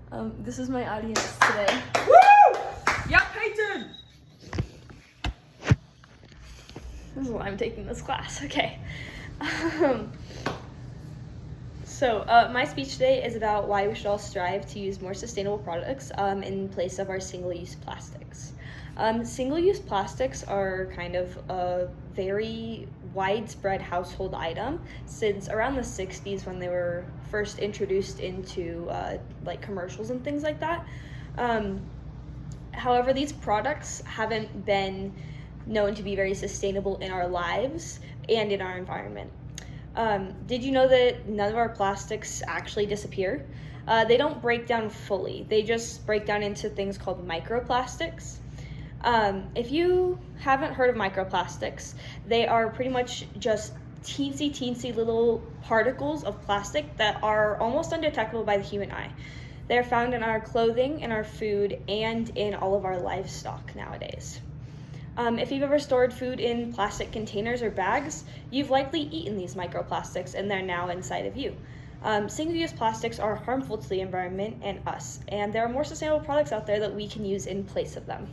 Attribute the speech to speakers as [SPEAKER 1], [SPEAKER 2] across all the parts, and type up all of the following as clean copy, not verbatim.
[SPEAKER 1] This is my audience today.
[SPEAKER 2] Woo! Yeah, Peyton!
[SPEAKER 1] This is why I'm taking this class. Okay. My speech today is about why we should all strive to use more sustainable products in place of our single-use plastics. Single-use plastics are kind of a very widespread household item since around the 60s when they were first introduced into like commercials and things like that. However, these products haven't been known to be very sustainable in our lives and in our environment. Did you know that none of our plastics actually disappear? They don't break down fully. They just break down into things called microplastics. If you haven't heard of microplastics, they are pretty much just teensy little particles of plastic that are almost undetectable by the human eye. They're found in our clothing, in our food, and in all of our livestock nowadays. If you've ever stored food in plastic containers or bags, you've likely eaten these microplastics and they're now inside of you. Single-use plastics are harmful to the environment and us, and there are more sustainable products out there that we can use in place of them.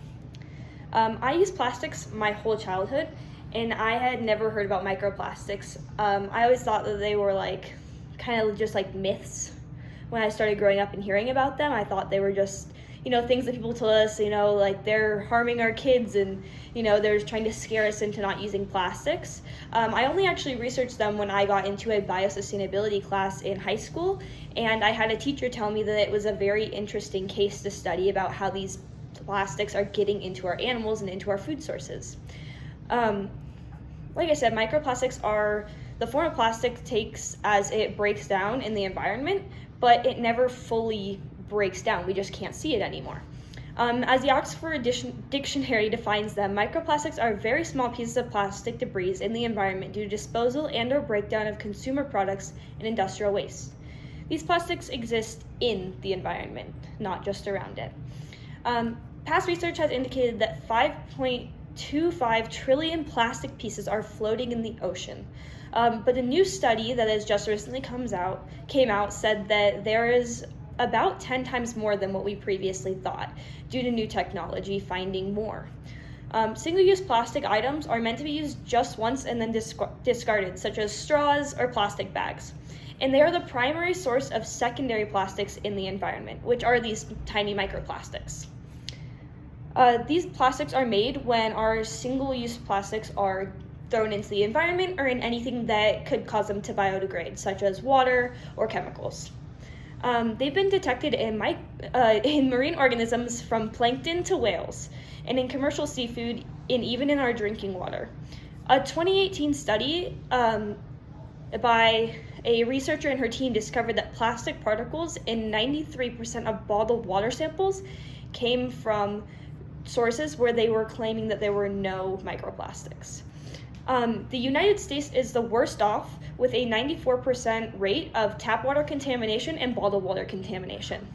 [SPEAKER 1] I used plastics my whole childhood, and I had never heard about microplastics. I always thought that they were kind of just like myths. When I started growing up and hearing about them, I thought they were just things that people told us, like they're harming our kids and, they're trying to scare us into not using plastics. I only actually researched them when I got into a biosustainability class in high school, and I had a teacher tell me that it was a very interesting case to study about how these plastics are getting into our animals and into our food sources. Like I said, microplastics are the form of plastic takes as it breaks down in the environment, but it never fully breaks down. We just can't see it anymore. As the Oxford Dictionary defines them, microplastics are very small pieces of plastic debris in the environment due to disposal and/or breakdown of consumer products and industrial waste. These plastics exist in the environment, not just around it. Past research has indicated that 5.25 trillion plastic pieces are floating in the ocean. But a new study that has just recently came out said that there is about 10 times more than what we previously thought, due to new technology finding more. Single-use plastic items are meant to be used just once and then discarded, such as straws or plastic bags. And they are the primary source of secondary plastics in the environment, which are these tiny microplastics. These plastics are made when our single-use plastics are thrown into the environment or in anything that could cause them to biodegrade, such as water or chemicals. They've been detected in marine organisms from plankton to whales, and in commercial seafood, and even in our drinking water. A 2018 study by a researcher and her team discovered that plastic particles in 93% of bottled water samples came from sources where they were claiming that there were no microplastics. The United States is the worst off with a 94% rate of tap water contamination and bottled water contamination.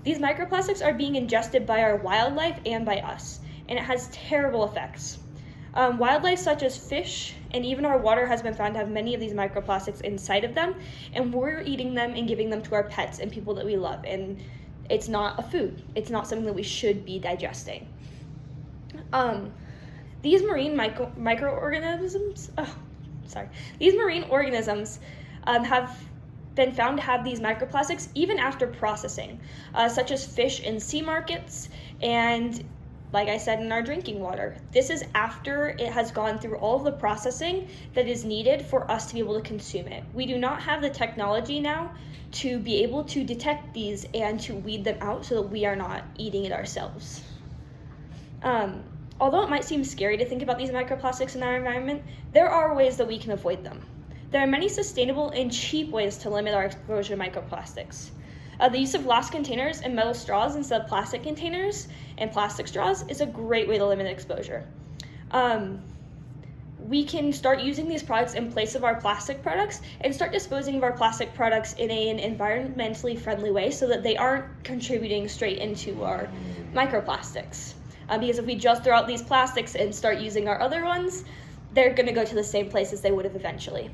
[SPEAKER 1] These microplastics are being ingested by our wildlife and by us, and it has terrible effects. Wildlife such as fish and even our water has been found to have many of these microplastics inside of them, and we're eating them and giving them to our pets and people that we love, and it's not a food. It's not something that we should be digesting. These marine microorganisms, these marine organisms have been found to have these microplastics even after processing, such as fish in sea markets and, like I said, in our drinking water. This is after it has gone through all of the processing that is needed for us to be able to consume it. We do not have the technology now to be able to detect these and to weed them out so that we are not eating it ourselves. Although it might seem scary to think about these microplastics in our environment, there are ways that we can avoid them. There are many sustainable and cheap ways to limit our exposure to microplastics. The use of glass containers and metal straws instead of plastic containers and plastic straws is a great way to limit exposure. We can start using these products in place of our plastic products and start disposing of our plastic products in an environmentally friendly way so that they aren't contributing straight into our microplastics. Because if we just throw out these plastics and start using our other ones, they're going to go to the same places they would have eventually.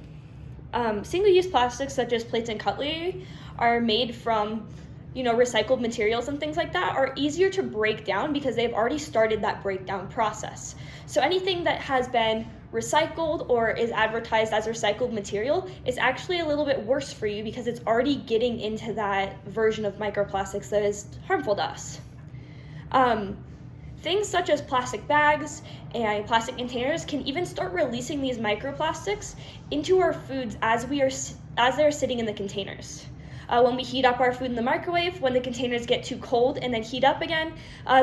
[SPEAKER 1] Single-use plastics such as plates and cutlery are made from recycled materials and things like that are easier to break down because they've already started that breakdown process. So anything that has been recycled or is advertised as recycled material is actually a little bit worse for you because it's already getting into that version of microplastics that is harmful to us. Things such as plastic bags and plastic containers can even start releasing these microplastics into our foods as they're sitting in the containers. When we heat up our food in the microwave, when the containers get too cold and then heat up again,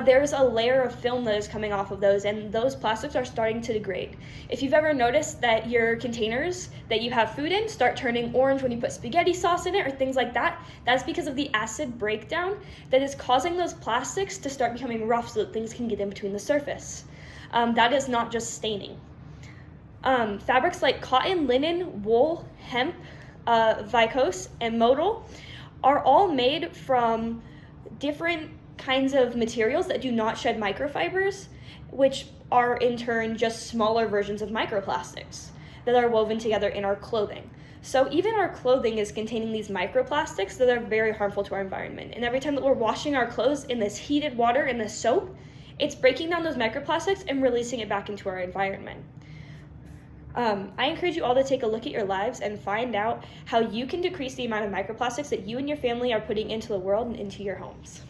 [SPEAKER 1] there's a layer of film that is coming off of those, and those plastics are starting to degrade. If you've ever noticed that your containers that you have food in start turning orange when you put spaghetti sauce in it or things like that, that's because of the acid breakdown that is causing those plastics to start becoming rough so that things can get in between the surface. That is not just staining. Fabrics like cotton, linen, wool, hemp, viscose, and modal are all made from different kinds of materials that do not shed microfibers, which are in turn just smaller versions of microplastics that are woven together in our clothing. So even our clothing is containing these microplastics that are very harmful to our environment. And every time that we're washing our clothes in this heated water in this soap, it's breaking down those microplastics and releasing it back into our environment. I encourage you all to take a look at your lives and find out how you can decrease the amount of microplastics that you and your family are putting into the world and into your homes.